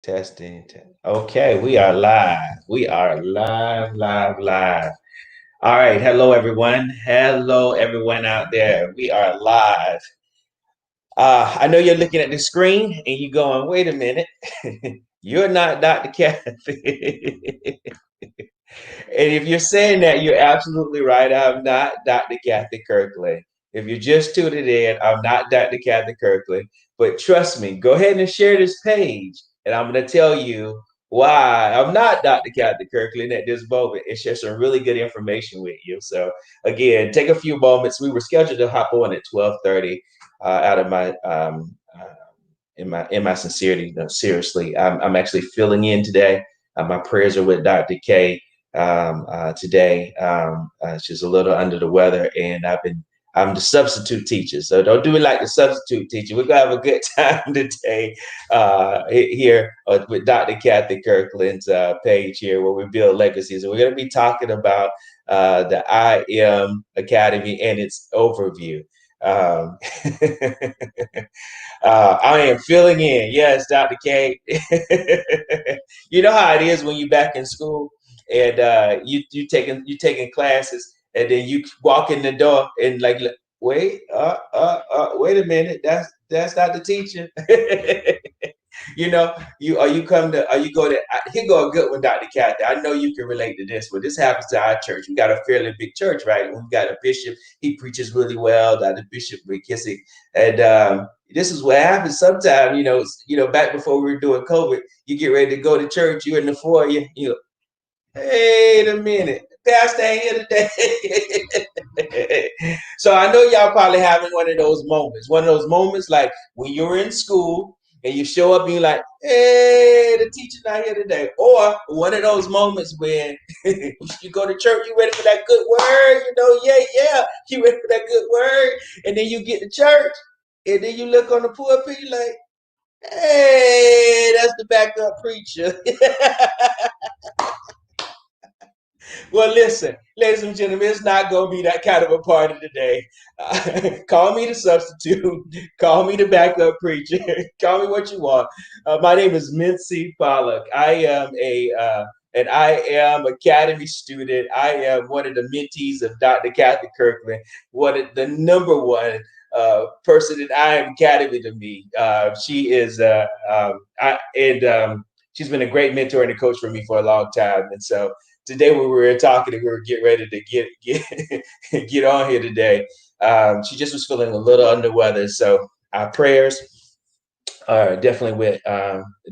Testing. Okay, we are live. We are live, live, live. All right. Hello, everyone. Hello, everyone out there. We are live. I know you're looking at the screen and you're going, wait a minute. You're not Dr. Kathy. And if you're saying that, you're absolutely right. I'm not Dr. Kathy Kirkland. If you're just tuning in, I'm not Dr. Kathy Kirkland. But trust me, go ahead and share this page, and I'm going to tell you why I'm not Dr. Kathy Kirkland at this moment and share some really good information with you. So again, take a few moments. We were scheduled to hop on at 12:30. Out of my in my sincerity, no, seriously, I'm actually filling in today. My prayers are with Dr. K today. She's a little under the weather, and I'm the substitute teacher. So don't do it like the substitute teacher. We're gonna have a good time today here with Dr. Kathy Kirkland's page here, where we build legacies, and we're gonna be talking about the I Am Academy and its overview. Um, I am filling in. Yes, Dr. K. You know how it is when you're back in school and you taking classes, and then you walk in the door and like, wait, wait a minute, that's not the teacher. You know, you come to you go to here go a good one, Dr. Kathy. I know you can relate to this, but this happens to our church. We got a fairly big church, right? We've got a bishop. He preaches really well, Dr. Bishop McKissick, and this is what happens sometimes. Back before we were doing COVID, you get ready to go to church. You're in the foyer. You wait a minute, Pastor ain't here today. So I know y'all probably having one of those moments like when you're in school and you show up and you're like, hey, the teacher's not here today. Or one of those moments when you go to church, you ready for that good word, yeah, you ready for that good word. And then you get to church and then you look on the pulpit, you're like, hey, that's the backup preacher. Well, listen, ladies and gentlemen, it's not going to be that kind of a party today. Call me the substitute. Call me the backup preacher. Call me what you want. My name is Mincy Pollock. I am an I Am Academy student. I am one of the mentees of Dr. Kathy Kirkland, the number one person in I Am Academy to me. She is, she's been a great mentor and a coach for me for a long time. And so today when we were talking and we were getting ready to get on here today, she just was feeling a little under weather. So our prayers are definitely with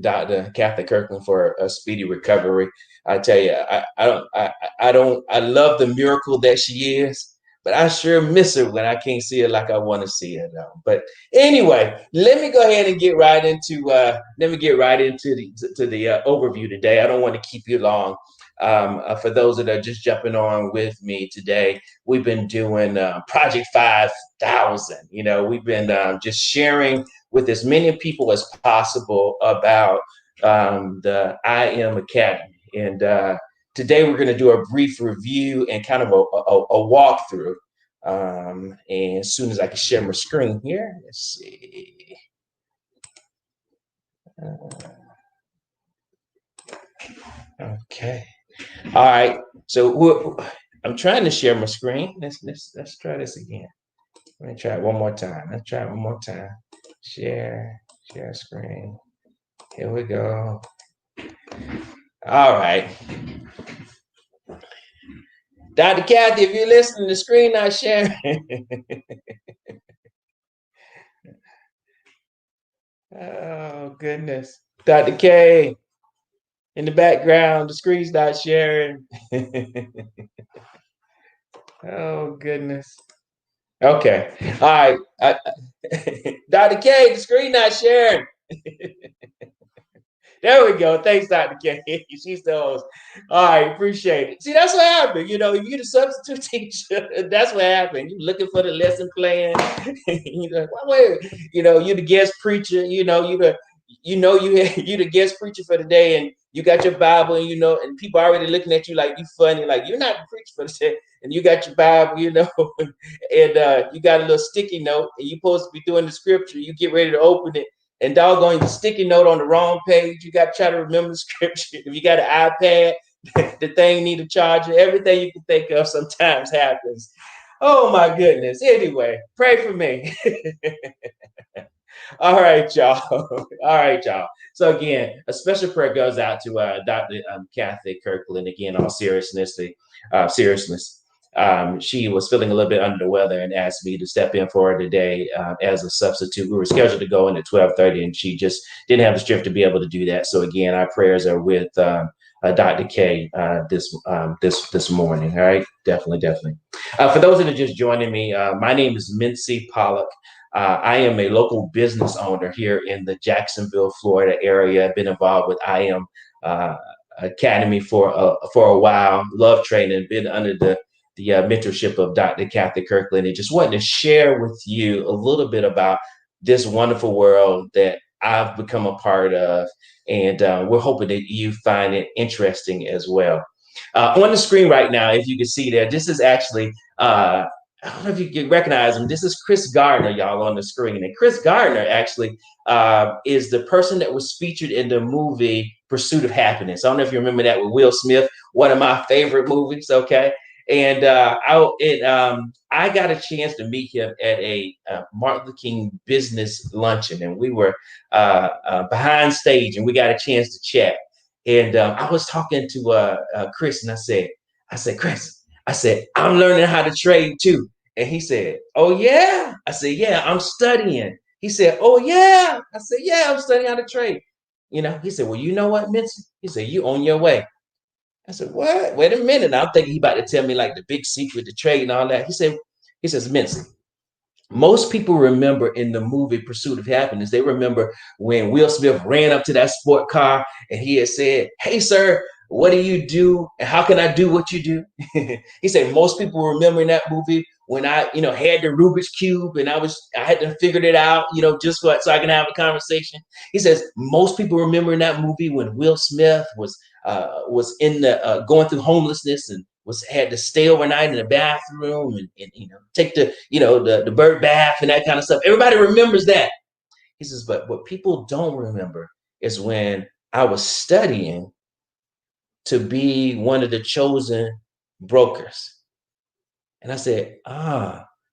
Dr. Kathy Kirkland for a speedy recovery. I tell you, I love the miracle that she is, but I sure miss her when I can't see her like I want to see her though. But anyway, let me go ahead and get right into the overview today. I don't want to keep you long. For those that are just jumping on with me today, we've been doing Project 5,000. We've been just sharing with as many people as possible about the I Am Academy. And today we're going to do a brief review and kind of a walkthrough. And as soon as I can share my screen here, let's see. Okay. All right. So I'm trying to share my screen. Let's try this again. Let me try it one more time. Let's try it one more time. Share screen. Here we go. All right. Dr. Kathy, if you're listening, the screen not sharing. Oh, goodness. Dr. K, in the background, the screen's not sharing. Oh, goodness. Okay. All right. Dr. K, the screen not sharing. There we go. Thanks, Dr. K. She's the host. All right, appreciate it. See, that's what happened. If you're the substitute teacher, that's what happened. You're looking for the lesson plan. Wait. You're the guest preacher. You the guest preacher for the day, and you got your Bible, and people are already looking at you like you funny, like you're not the preacher for the day, and you got your Bible, and you got a little sticky note, and you're supposed to be doing the scripture. You get ready to open it, and doggone the sticky note on the wrong page. You got to try to remember the scripture. If you got an iPad, the thing need a charger. Everything you can think of sometimes happens. Oh my goodness. Anyway, pray for me. All right, y'all. All right, y'all. So again, a special prayer goes out to Dr. Kathy Kirkland. Again, all seriousness. She was feeling a little bit under the weather and asked me to step in for her today as a substitute. We were scheduled to go in at 12:30, and she just didn't have the strength to be able to do that. So again, our prayers are with Dr. K this morning. All right, definitely. For those that are just joining me, my name is Mincy Pollock. I am a local business owner here in the Jacksonville, Florida area. I've been involved with IM Academy for a while. Love training. Been under the mentorship of Dr. Kathy Kirkland, and just wanted to share with you a little bit about this wonderful world that I've become a part of, and we're hoping that you find it interesting as well. On the screen right now, if you can see there, this is actually I don't know if you can recognize him. This is Chris Gardner, y'all, on the screen. And Chris Gardner actually is the person that was featured in the movie Pursuit of Happiness. I don't know if you remember that with Will Smith, one of my favorite movies. Okay. And I got a chance to meet him at a Martin Luther King business luncheon, and we were behind stage, and we got a chance to chat. And I was talking to Chris, and I said, Chris, I said, I'm learning how to trade too. And he said, oh, yeah. I said, yeah, I'm studying. He said, oh, yeah. I said, yeah, I'm studying how to trade. He said, well, you know what, Mincy? He said, you on your way. I said, what? Wait a minute. I'm thinking he about to tell me like the big secret to trade and all that. He says, Mincy, most people remember in the movie Pursuit of Happiness, they remember when Will Smith ran up to that sport car and he had said, hey, sir, what do you do? And how can I do what you do? He said, most people remember in that movie when I, had the Rubik's Cube and I had to figure it out, just so I can have a conversation. He says, most people remember in that movie when Will Smith was in the going through homelessness and had to stay overnight in the bathroom and take the bird bath and that kind of stuff. Everybody remembers that. He says, but what people don't remember is when I was studying to be one of the chosen brokers. And I said,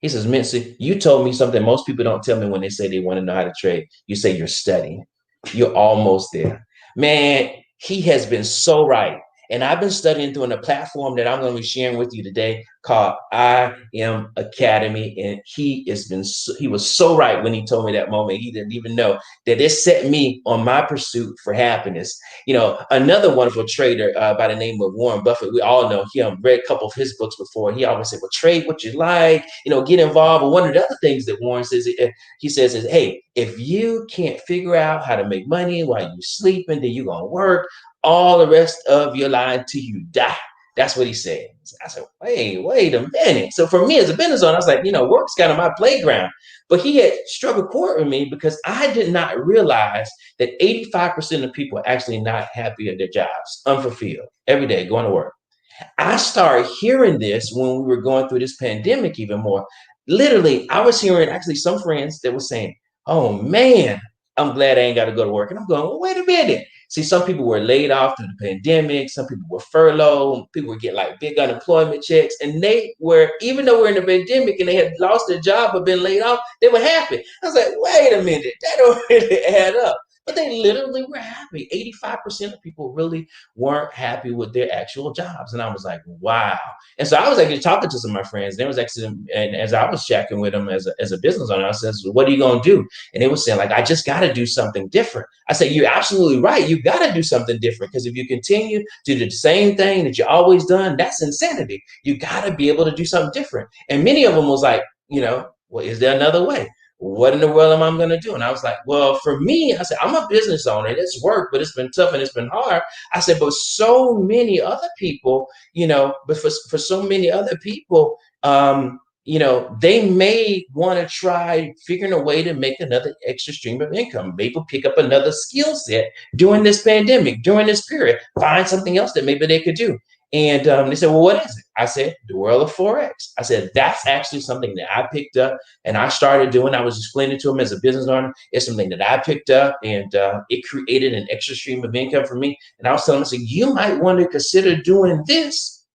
he says, Mincy, you told me something most people don't tell me when they say they want to know how to trade. You say you're studying. You're almost there. Man, he has been so right. And I've been studying through a platform that I'm going to be sharing with you today called I Am Academy. And he was so right when he told me that moment. He didn't even know that it set me on my pursuit for happiness. Another wonderful trader by the name of Warren Buffett, we all know him, read a couple of his books before. He always said, well, trade what you like, get involved. But one of the other things that Warren says, he says is, hey, if you can't figure out how to make money while you're sleeping, then you're going to work all the rest of your life until you die. That's what he said. I said, wait a minute. So for me as a business owner, I was like, work's kind of my playground. But he had struck a chord with me because I did not realize that 85% of people are actually not happy at their jobs, unfulfilled, every day going to work. I started hearing this when we were going through this pandemic even more. Literally, I was hearing actually some friends that were saying, oh man, I'm glad I ain't got to go to work. And I'm going, well, wait a minute. See, some people were laid off through the pandemic. Some people were furloughed. People were getting like big unemployment checks. And they were, even though we're in the pandemic and they had lost their job or been laid off, they were happy. I was like, wait a minute, that don't really add up. But they literally were happy. 85% of people really weren't happy with their actual jobs. And I was like, wow. And so I was actually talking to some of my friends. They was actually, and as I was chatting with them as a business owner, I said, what are you going to do? And they were saying, like, I just got to do something different. I said, you're absolutely right. You got to do something different, because if you continue to do the same thing that you always done, that's insanity. You got to be able to do something different. And many of them was like, well, is there another way? What in the world am I going to do? And I was like, well, for me, I said, I'm a business owner. It's work, but it's been tough and it's been hard. I said, but so many other people, but for so many other people, they may want to try figuring a way to make another extra stream of income, maybe pick up another skill set during this pandemic, during this period, find something else that maybe they could do. And they said, well, what is it? I said, the world of Forex. I said, that's actually something that I picked up and I started doing. I was explaining to them as a business owner. It's something that I picked up and it created an extra stream of income for me. And I was telling them, I said, you might want to consider doing this,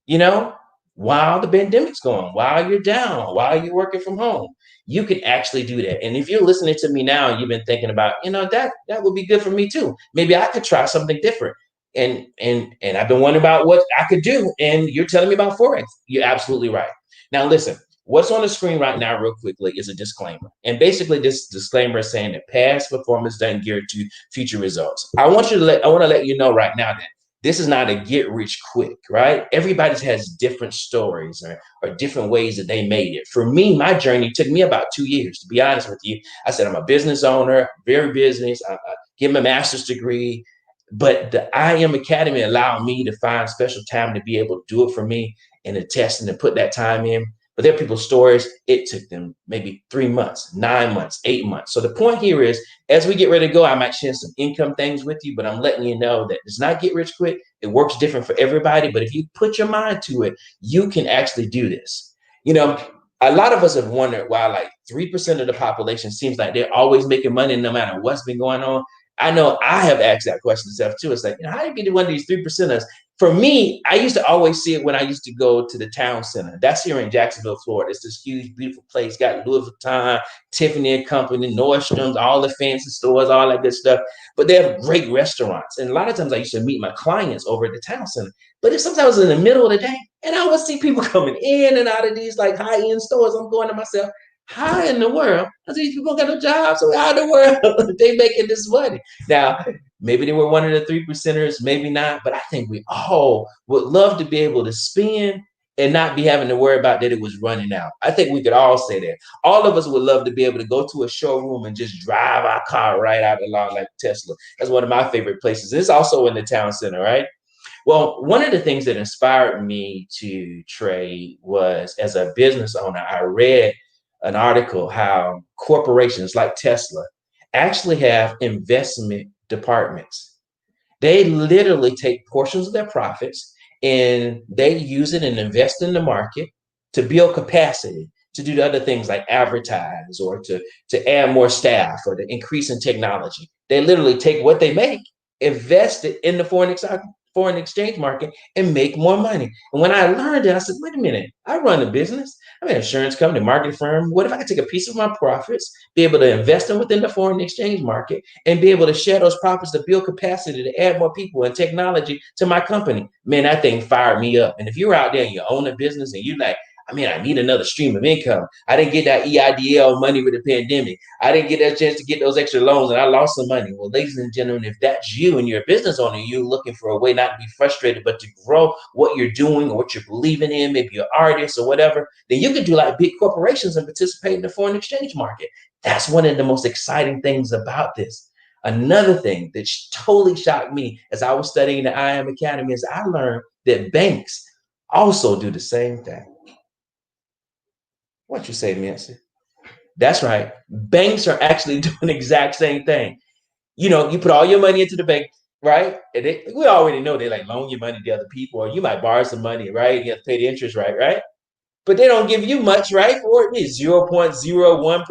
you know, while the pandemic's going, while you're down, while you're working from home. You can actually do that. And if you're listening to me now, you've been thinking about, that would be good for me too. Maybe I could try something different. And I've been wondering about what I could do. And you're telling me about Forex. You're absolutely right. Now, listen, what's on the screen right now, real quickly, is a disclaimer. And basically, this disclaimer is saying that past performance doesn't guarantee future results. I want to let you know right now that this is not a get rich quick, right? Everybody has different stories or different ways that they made it. For me, my journey took me about 2 years, to be honest with you. I said, I'm a business owner, very business. I get my master's degree. But the I Am Academy allowed me to find special time to be able to do it for me and to test and to put that time in. But there are people's stories, it took them maybe 3 months, 9 months, 8 months. So the point here is, as we get ready to go, I might share some income things with you, but I'm letting you know that it's not get rich quick. It works different for everybody. But if you put your mind to it, you can actually do this. You know, a lot of us have wondered why like 3% of the population seems like they're always making money no matter what's been going on. I know I have asked that question myself too. It's like, how do you get one of these 3%ers? For me, I used to always see it when I used to go to the town center. That's here in Jacksonville, Florida. It's this huge, beautiful place. Got Louis Vuitton, Tiffany and Company, Nordstrom's, all the fancy stores, all that good stuff. But they have great restaurants. And a lot of times I used to meet my clients over at the town center. But if sometimes in the middle of the day, and I would see people coming in and out of these like high-end stores, I'm going to myself, how in the world? I see these people got no jobs. So how in the world they making this money? Now, maybe they were one of the 3%ers, maybe not, but I think we all would love to be able to spend and not be having to worry about that it was running out. I think we could all say that. All of us would love to be able to go to a showroom and just drive our car right out of the lot like Tesla. That's one of my favorite places. It's also in the town center, right? Well, one of the things that inspired me to trade was, as a business owner, I read an article how corporations like Tesla actually have investment departments. They literally take portions of their profits and they use it and invest in the market to build capacity to do other things like advertise or to add more staff or to increase in technology. They literally take what they make, invest it in the foreign exchange market and make more money. And when I learned it, I said, wait a minute, I run a business. I'm an insurance company, marketing firm. What if I could take a piece of my profits, be able to invest them within the foreign exchange market and be able to share those profits to build capacity to add more people and technology to my company? Man, that thing fired me up. And if you're out there and you own a business and you're like, I need another stream of income. I didn't get that EIDL money with the pandemic. I didn't get that chance to get those extra loans and I lost some money. Well, ladies and gentlemen, if that's you and you're a business owner, you're looking for a way not to be frustrated, but to grow what you're doing or what you're believing in, maybe you're an artist or whatever, then you can do like big corporations and participate in the foreign exchange market. That's one of the most exciting things about this. Another thing that totally shocked me as I was studying the I Am Academy is I learned that banks also do the same thing. What you say, Nancy? That's right. Banks are actually doing the exact same thing. You know, you put all your money into the bank, right? And we already know they like loan your money to other people, or you might borrow some money, right? You have to pay the interest, right? But they don't give you much, right? For it is 0.01%,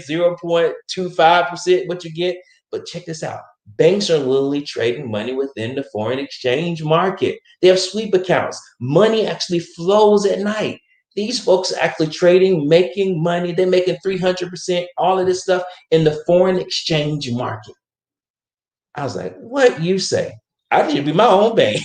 0.25% what you get. But check this out. Banks are literally trading money within the foreign exchange market. They have sweep accounts. Money actually flows at night. These folks are actually trading, making money. They're making 300%, all of this stuff in the foreign exchange market. I was like, what you say? I should be my own bank.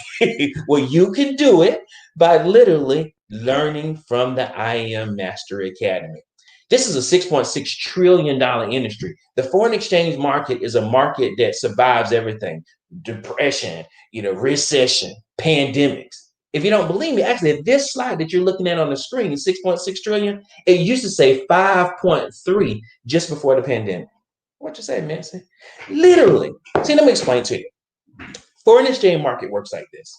Well, you can do it by literally learning from the I Am Master Academy. This is a $6.6 trillion industry. The foreign exchange market is a market that survives everything: depression, recession, pandemics. If you don't believe me, actually, this slide that you're looking at on the screen, 6.6 trillion, it used to say 5.3 just before the pandemic. What you say, Nancy? Literally. See, let me explain to you. Foreign exchange market works like this.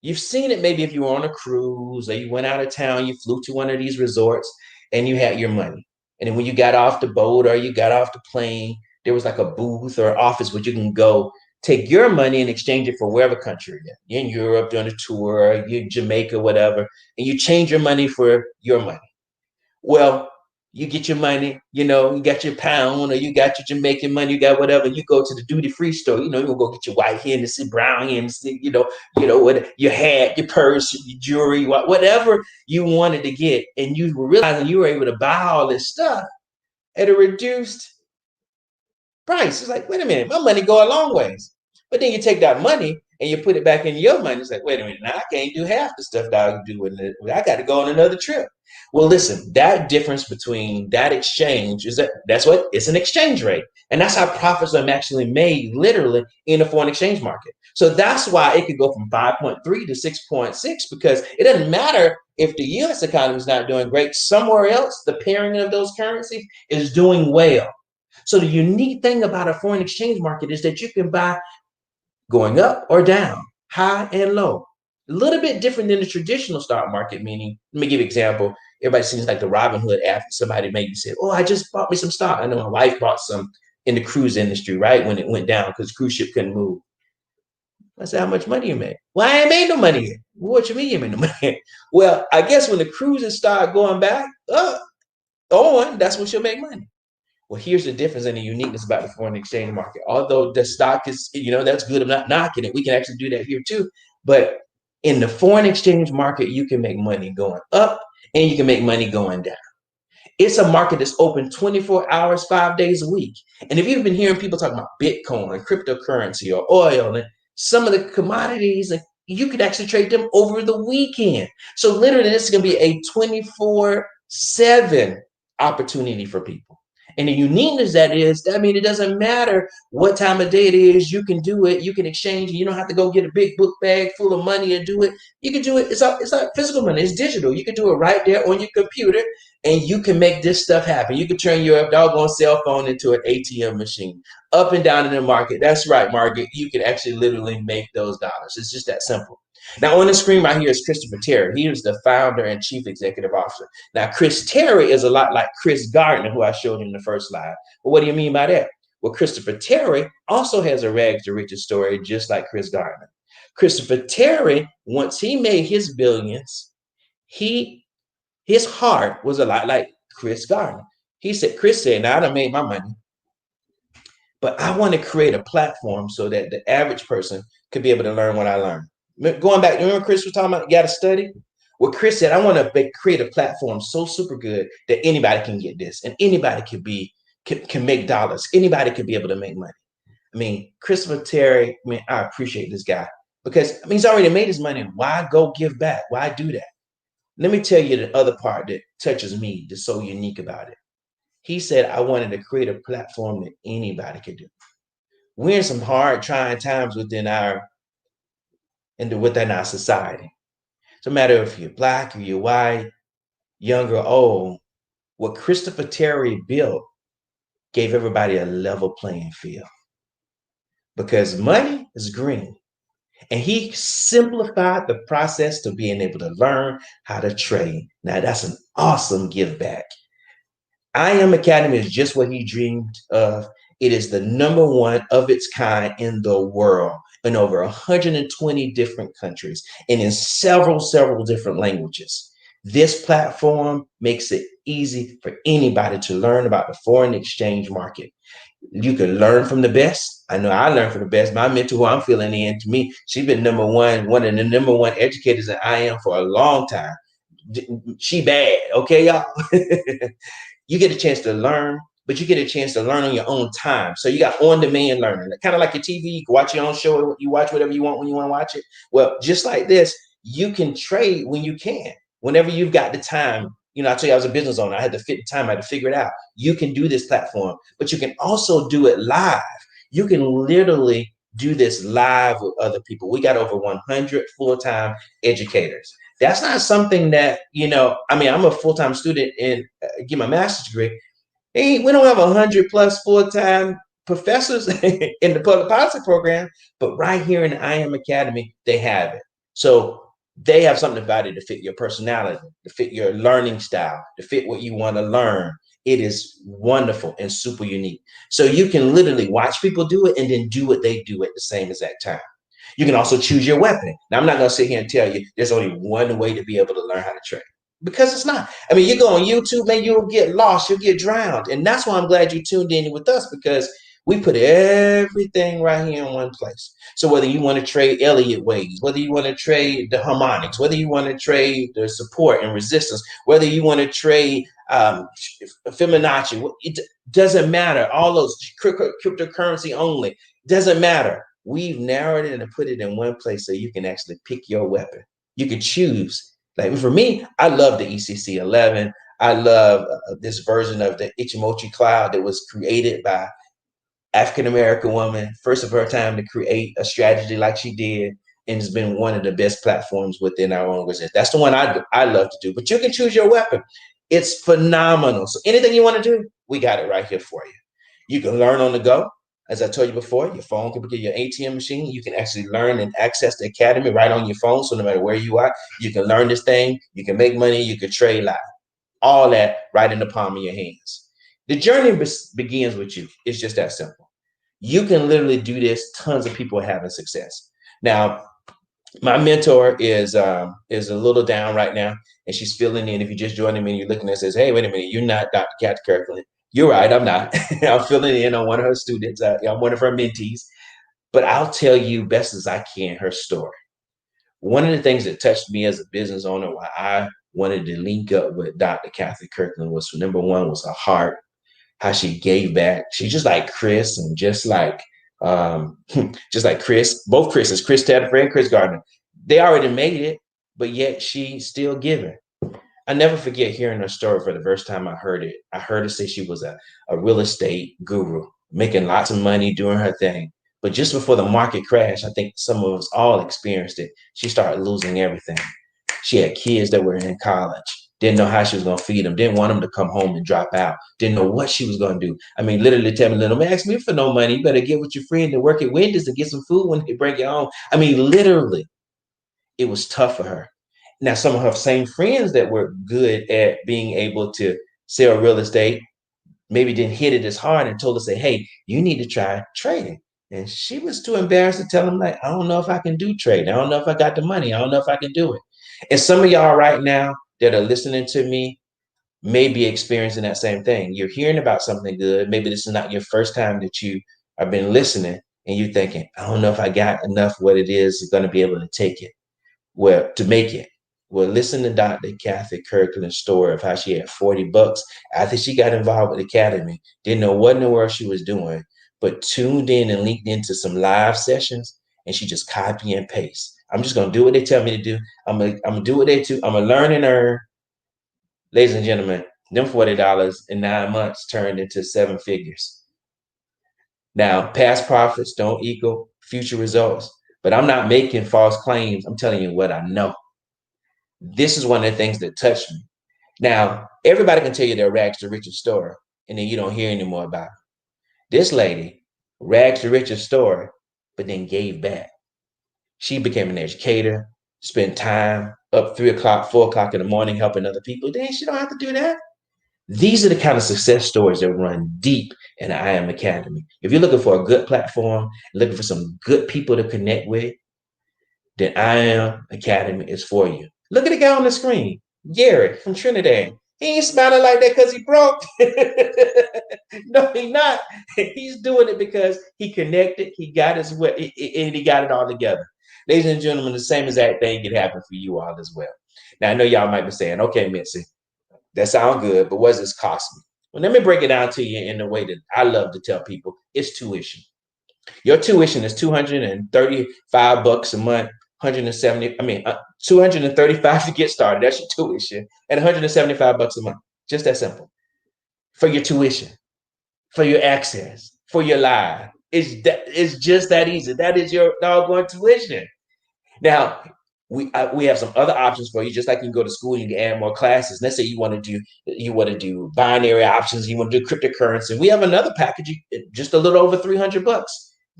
You've seen it maybe if you were on a cruise or you went out of town, you flew to one of these resorts and you had your money. And then when you got off the boat or you got off the plane, there was like a booth or office where you can go take your money and exchange it for wherever country you're in Europe doing a tour, you Jamaica, whatever, and you change your money for your money. Well, you get your money, you got your pound or you got your Jamaican money, you got whatever, you go to the duty-free store, you gonna go get your white Hennessy, brown Hennessy, what your hat, your purse, your jewelry, whatever you wanted to get. And you were realizing you were able to buy all this stuff at a reduced price. It's like, wait a minute, my money go a long ways. But then you take that money and you put it back in your money. It's like, wait a minute, now I can't do half the stuff that I can do with it. I got to go on another trip. Well, listen, that difference between that exchange is that's what it's an exchange rate. And that's how profits are actually made literally in the foreign exchange market. So that's why it could go from 5.3 to 6.6, because it doesn't matter if the US economy is not doing great. Somewhere else, the pairing of those currencies is doing well. So the unique thing about a foreign exchange market is that you can buy going up or down, high and low. A little bit different than the traditional stock market, meaning, let me give you an example. Everybody seems like the Robinhood app. Somebody maybe said, oh, I just bought me some stock. I know my wife bought some in the cruise industry, right? When it went down because cruise ship couldn't move. I said, how much money you made? Well, I ain't made no money yet. What you mean you made no money yet? Well, I guess when the cruises start going back on, that's when she'll make money. Well, here's the difference and the uniqueness about the foreign exchange market. Although the stock is, that's good. I'm not knocking it. We can actually do that here too. But in the foreign exchange market, you can make money going up and you can make money going down. It's a market that's open 24 hours, 5 days a week. And if you've been hearing people talk about Bitcoin, cryptocurrency, or oil, and some of the commodities, you could actually trade them over the weekend. So literally, this is going to be a 24/7 opportunity for people. And the uniqueness that is, I mean, it doesn't matter what time of day it is, you can do it, you can exchange, you don't have to go get a big book bag full of money and do it. You can do it, it's not physical money, it's digital. You can do it right there on your computer and you can make this stuff happen. You can turn your doggone cell phone into an ATM machine, up and down in the market. That's right, Margaret, you can actually literally make those dollars. It's just that simple. Now on the screen right here is Christopher Terry. He is the founder and chief executive officer. Now, Chris Terry is a lot like Chris Gardner, who I showed you in the first slide. But what do you mean by that? Well, Christopher Terry also has a rags to riches story, just like Chris Gardner. Christopher Terry, once he made his billions, his heart was a lot like Chris Gardner. Chris said, now I done made my money, but I want to create a platform so that the average person could be able to learn what I learned. Going back, remember Chris was talking about you got to study? Well, Chris said, I want to create a platform so super good that anybody can get this and anybody can make dollars. Anybody can be able to make money. I mean, Christopher Terry, I mean, I appreciate this guy because he's already made his money. Why go give back? Why do that? Let me tell you the other part that touches me that's so unique about it. He said, I wanted to create a platform that anybody could do. We're in some hard, trying times within our society. So no matter if you're black or you're white, young or old, what Christopher Terry built gave everybody a level playing field. Because money is green. And he simplified the process to being able to learn how to trade. Now, that's an awesome give back. I Am Academy is just what he dreamed of. It is the #1 of its kind in the world, in over 120 different countries and in several different languages. This platform makes it easy for anybody to learn about the foreign exchange market. You can learn from the best. I know I learned from the best. My mentor, who I'm feeling in, to me, she's been one of the #1 educators that I am for a long time. She bad, okay, y'all? You get a chance to learn, but you get a chance to learn on your own time. So you got on-demand learning, kind of like your TV. You can watch your own show. You watch whatever you want when you want to watch it. Well, just like this, you can trade when you can, whenever you've got the time. I tell you, I was a business owner. I had to fit the time. I had to figure it out. You can do this platform, but you can also do it live. You can literally do this live with other people. We got over 100 full-time educators. That's not something that, I'm a full-time student and get my master's degree. Hey, we don't have 100+ full-time professors in the public policy program, but right here in the I Am Academy, they have it. So they have something about it to fit your personality, to fit your learning style, to fit what you want to learn. It is wonderful and super unique. So you can literally watch people do it and then do what they do at the same exact time. You can also choose your weapon. Now, I'm not going to sit here and tell you there's only one way to be able to learn how to trade, because it's not. I mean, you go on YouTube, man, you'll get lost, you'll get drowned. And that's why I'm glad you tuned in with us, because we put everything right here in one place. So whether you want to trade Elliott waves, whether you want to trade the harmonics, whether you want to trade the support and resistance, whether you want to trade Fibonacci, it doesn't matter. All those cryptocurrency only, doesn't matter. We've narrowed it and put it in one place so you can actually pick your weapon. You can choose. Like for me, I love the ECC 11. I love this version of the Ichimoku cloud that was created by African-American woman, first of her time to create a strategy like she did, and it's been one of the best platforms within our organization. That's the one I love to do. But you can choose your weapon. It's phenomenal. So anything you want to do, we got it right here for you. You can learn on the go. As I told you before, your phone can be your ATM machine. You can actually learn and access the academy right on your phone. So no matter where you are, you can learn this thing. You can make money. You can trade live. All that right in the palm of your hands. The journey begins with you. It's just that simple. You can literally do this. Tons of people are having success. Now, my mentor is a little down right now, and she's filling in. If you just joined me and you're looking and says, "Hey, wait a minute, you're not Dr. Kat Kirkland." You're right, I'm not. I'm filling in on one of her students. I'm one of her mentees. But I'll tell you best as I can her story. One of the things that touched me as a business owner, why I wanted to link up with Dr. Kathy Kirkland, was number one was her heart, how she gave back. She's just like Chris, and um, just like Chris, both Chris's, Chris Tedford and Chris Gardner. They already made it, but yet she's still giving. I never forget hearing her story for the first time I heard it. I heard her say she was a real estate guru, making lots of money doing her thing. But just before the market crashed, I think some of us all experienced it. She started losing everything. She had kids that were in college, didn't know how she was going to feed them, didn't want them to come home and drop out, didn't know what she was going to do. I mean, literally tell me, little man, ask me for no money. You better get with your friend and work at Wendy's and get some food when they bring you home. I mean, literally, it was tough for her. Now, some of her same friends that were good at being able to sell real estate maybe didn't hit it as hard and told her, say, hey, you need to try trading. And she was too embarrassed to tell them, like, I don't know if I can do trading. I don't know if I got the money. I don't know if I can do it. And some of y'all right now that are listening to me may be experiencing that same thing. You're hearing about something good. Maybe this is not your first time that you have been listening, and you're thinking, I don't know if I got enough what it is going to be able to take it. Well, to make it. Well, listen to Dr. Kathy Kirkland's story of how she had $40 after she got involved with the Academy, didn't know what in the world she was doing, but tuned in and linked into some live sessions, and she just copy and paste. I'm just gonna do what they tell me to do. I'm gonna do what they do. I'm gonna learn and earn. Ladies and gentlemen, them $40 in 9 months turned into seven figures. Now, past profits don't equal future results, but I'm not making false claims. I'm telling you what I know. This is one of the things that touched me. Now, everybody can tell you their rags to riches story, and then you don't hear any more about it. This lady, rags to riches story, but then gave back. She became an educator, spent time up 3 o'clock, 4 o'clock in the morning helping other people. Then she don't have to do that. These are the kind of success stories that run deep in the I Am Academy. If you're looking for a good platform, looking for some good people to connect with, then I Am Academy is for you. Look at the guy on the screen, Gary from Trinidad. He ain't smiling like that because he broke. No, he not. He's doing it because he connected, he got his way, and he got it all together. Ladies and gentlemen, the same exact thing can happen for you all as well. Now, I know y'all might be saying, okay, Mitzi, that sounds good, but what does this cost me? Well, let me break it down to you in the way that I love to tell people. It's tuition. Your tuition is $235 a month, 170. I mean, 235 to get started. That's your tuition, and $175 a month. Just that simple. For your tuition, for your access, for your live. It's just that easy. That is your doggone tuition. Now, we have some other options for you. Just like you can go to school, you can add more classes. Let's say you want to do binary options, you want to do cryptocurrency. We have another package, just a little over $300.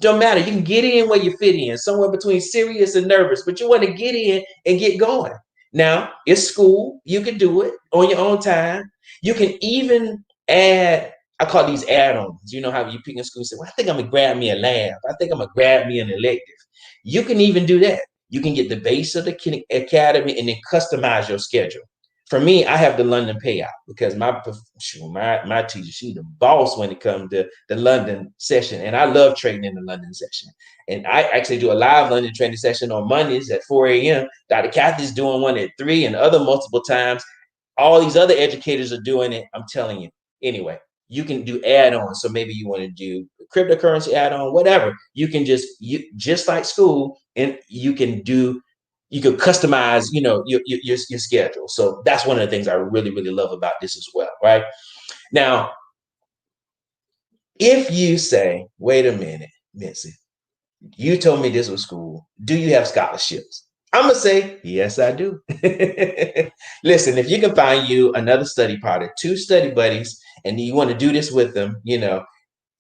Don't matter. You can get in where you fit in, somewhere between serious and nervous, but you want to get in and get going. Now, it's school. You can do it on your own time. You can even add, I call these add-ons. You know how you pick in school and say, well, I think I'm gonna grab me a lab. I think I'm gonna grab me an elective. You can even do that. You can get the base of the academy and then customize your schedule. For me, I have the London payout because my teacher, she's the boss when it comes to the London session. And I love trading in the London session. And I actually do a live London trading session on Mondays at 4 a.m. Dr. Kathy's doing one at 3 and other multiple times. All these other educators are doing it. I'm telling you. Anyway, you can do add-ons. So maybe you want to do cryptocurrency add-on, whatever. You can just like school, and you can customize, your schedule. So that's one of the things I really, really love about this as well, right? Now, if you say, wait a minute, Mitzi, you told me this was school. Do you have scholarships? I'm going to say, yes, I do. Listen, if you can find you another study partner, 2 study buddies, and you want to do this with them,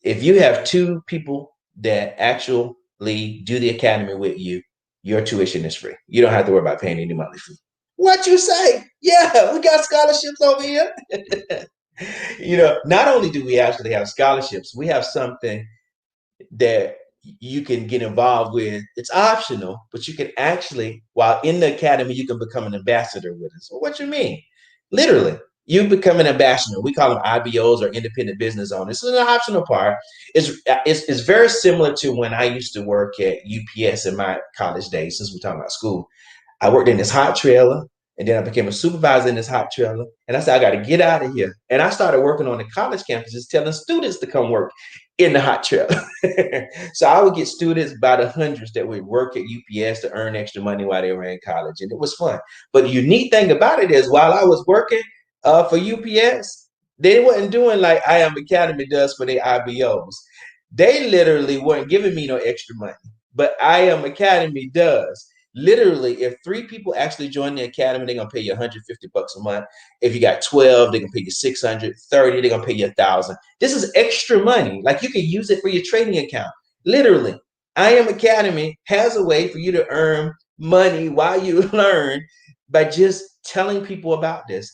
if you have 2 people that actually do the academy with you, your tuition is free. You don't have to worry about paying any monthly fee. What you say? Yeah, we got scholarships over here. Not only do we actually have scholarships, we have something that you can get involved with. It's optional, but you can actually, while in the academy, you can become an ambassador with us. Well, what you mean? Literally, you become an ambassador. We call them IBOs or independent business owners. This is an optional part. It's very similar to when I used to work at UPS in my college days, since we're talking about school. I worked in this hot trailer, and then I became a supervisor in this hot trailer. And I said, I got to get out of here. And I started working on the college campuses, telling students to come work in the hot trailer. So I would get students by the hundreds that would work at UPS to earn extra money while they were in college. And it was fun. But the unique thing about it is, while I was working for UPS, they wasn't doing like I Am Academy does for their IBOs. They literally weren't giving me no extra money, but I Am Academy does. Literally, if 3 people actually join the academy, they're gonna pay you $150 a month. If you got 12, they're gonna pay you 600. 30, they're gonna pay you 1,000. This is extra money. Like, you can use it for your trading account. Literally, I Am Academy has a way for you to earn money while you learn by just telling people about this.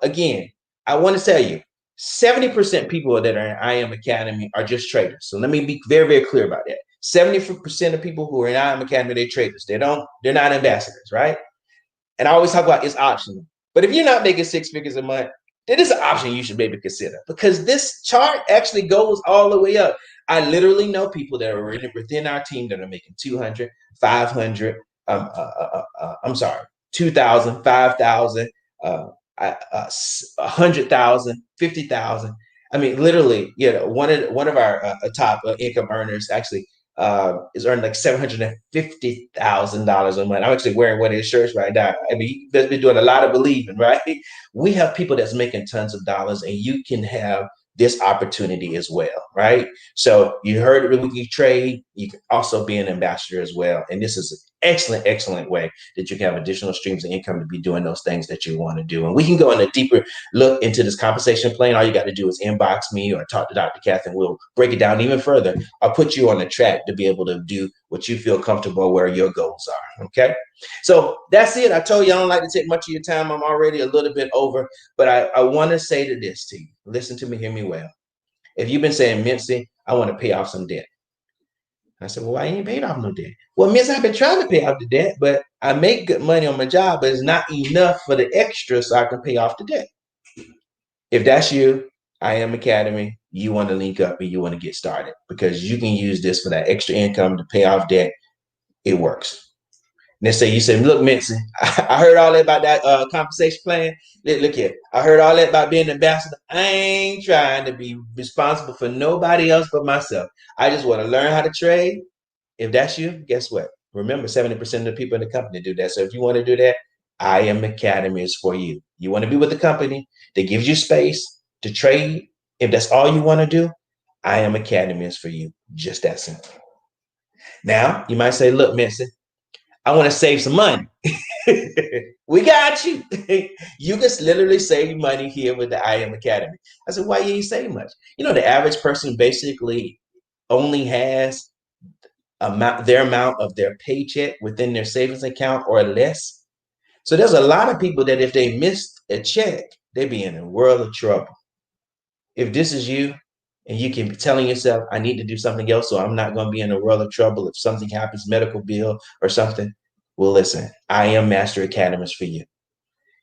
Again, I want to tell you, 70% people that are in I Am Academy are just traders. So let me be very, very clear about that. 70% of people who are in I Am Academy, they're traders. They're not ambassadors, right? And I always talk about it's optional. But if you're not making 6 figures a month, then it's an option you should maybe consider, because this chart actually goes all the way up. I literally know people that are within our team that are making 200, 500, I'm sorry, 2,000, 5,000, 100,000, 50,000. I mean, literally, one of our top income earners actually is earning like $750,000 a month. I'm actually wearing one of his shirts right now. I mean, he's been doing a lot of believing, right? We have people that's making tons of dollars, and you can have this opportunity as well, right? So you heard it, when you trade, you can also be an ambassador as well. And this is an excellent, excellent way that you can have additional streams of income to be doing those things that you want to do. And we can go in a deeper look into this compensation plan. All you got to do is inbox me or talk to Dr. Kath, and we'll break it down even further. I'll put you on the track to be able to do what you feel comfortable where your goals are. Okay. So that's it. I told you I don't like to take much of your time. I'm already a little bit over, but I want to say this to you. Listen to me, hear me well. If you've been saying, Mincy, I want to pay off some debt. I said, well, why ain't you paid off no debt? Well, Mincy, I've been trying to pay off the debt, but I make good money on my job, but it's not enough for the extra so I can pay off the debt. If that's you, I Am Academy, you want to link up and you want to get started, because you can use this for that extra income to pay off debt. It works. And you say, look, Mincy, I heard all that about that compensation plan. Look here, I heard all that about being an ambassador. I ain't trying to be responsible for nobody else but myself. I just want to learn how to trade. If that's you, guess what? Remember, 70% of the people in the company do that. So if you want to do that, I Am Academy is for you. You want to be with a company that gives you space to trade. If that's all you want to do, I Am Academy is for you. Just that simple. Now, you might say, look, Mincy, I want to save some money. We got you. You can literally save money here with the I Am Academy. I said, why you ain't save much? The average person basically only has their amount of their paycheck within their savings account or less. So there's a lot of people that if they missed a check, they'd be in a world of trouble. If this is you and you can be telling yourself, I need to do something else, so I'm not going to be in a world of trouble if something happens, medical bill or something. Well, listen, I am Master Academist for you.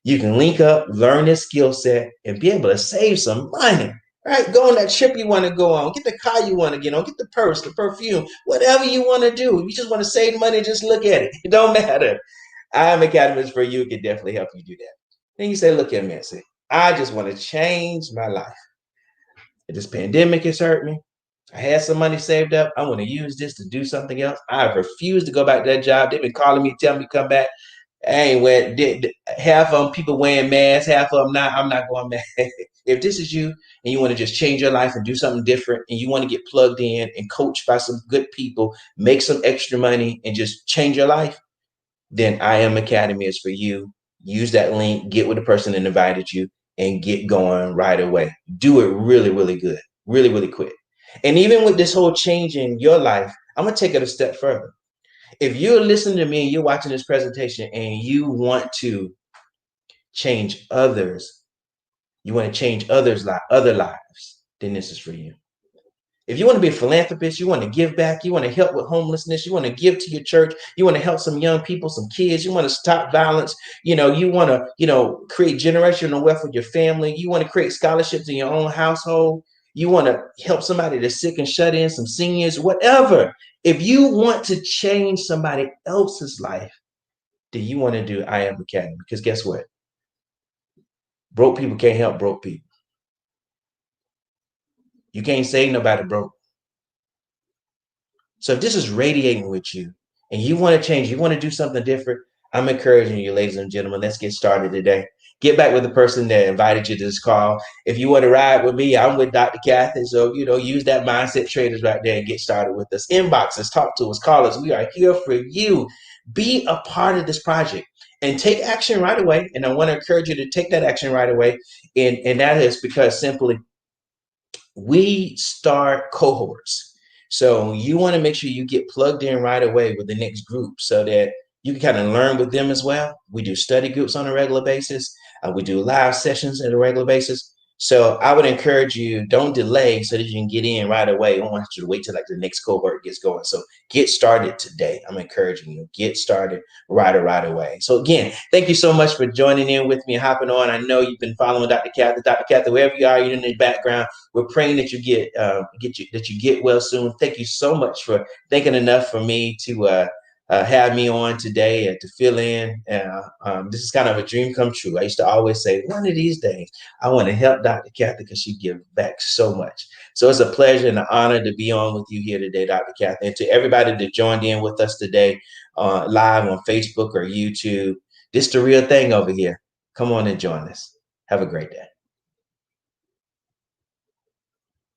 You can link up, learn this skill set, and be able to save some money. Right? Go on that trip you want to go on. Get the car you want to get on. Get the purse, the perfume, whatever you want to do. If you just want to save money, just look at it. It don't matter. I am Academist for you. It can definitely help you do that. Then you say, look at me and say, I just want to change my life. This pandemic has hurt me. I had some money saved up. I want to use this to do something else. I refuse to go back to that job. They've been calling me, telling me to come back. I ain't wear half of them people wearing masks, half of them not. I'm not going back. If this is you and you want to just change your life and do something different and you want to get plugged in and coached by some good people, make some extra money and just change your life, then I Am Academy is for you. Use that link, get with the person that invited you, and get going right away. Do it really, really good, really, really quick. And even with this whole change in your life, I'm going to take it a step further. If you're listening to me and you're watching this presentation and you want to change others, you want to change others' other lives, then this is for you. If you want to be a philanthropist, you want to give back, you want to help with homelessness, you want to give to your church, you want to help some young people, some kids, you want to stop violence, you want to, create generational wealth with your family, you want to create scholarships in your own household, you want to help somebody that's sick and shut in, some seniors, whatever. If you want to change somebody else's life, then you want to do I Am Academy. Because guess what? Broke people can't help broke people. You can't save nobody broke. So if this is radiating with you and you want to change, you want to do something different, I'm encouraging you, ladies and gentlemen, let's get started today. Get back with the person that invited you to this call. If you want to ride with me, I'm with Dr. Kathy. So, use that Mindset Traders right there and get started with us. Inbox us, talk to us, call us. We are here for you. Be a part of this project and take action right away. And I want to encourage you to take that action right away. And that is because simply we start cohorts. So you want to make sure you get plugged in right away with the next group so that you can kind of learn with them as well. We do study groups on a regular basis. We do live sessions on a regular basis. So I would encourage you, don't delay so that you can get in right away. I don't want you to wait till like the next cohort gets going. So get started today. I'm encouraging you, get started right away. So again, thank you so much for joining in with me and hopping on. I know you've been following Dr. Kathy. Dr. Kathy, wherever you are, you're in the background. We're praying that you get well soon. Thank you so much for thinking enough for me to have me on today to fill in. This is kind of a dream come true. I used to always say, one of these days, I want to help Dr. Kathy because she gives back so much. So it's a pleasure and an honor to be on with you here today, Dr. Kathy. And to everybody that joined in with us today live on Facebook or YouTube, this is the real thing over here. Come on and join us. Have a great day.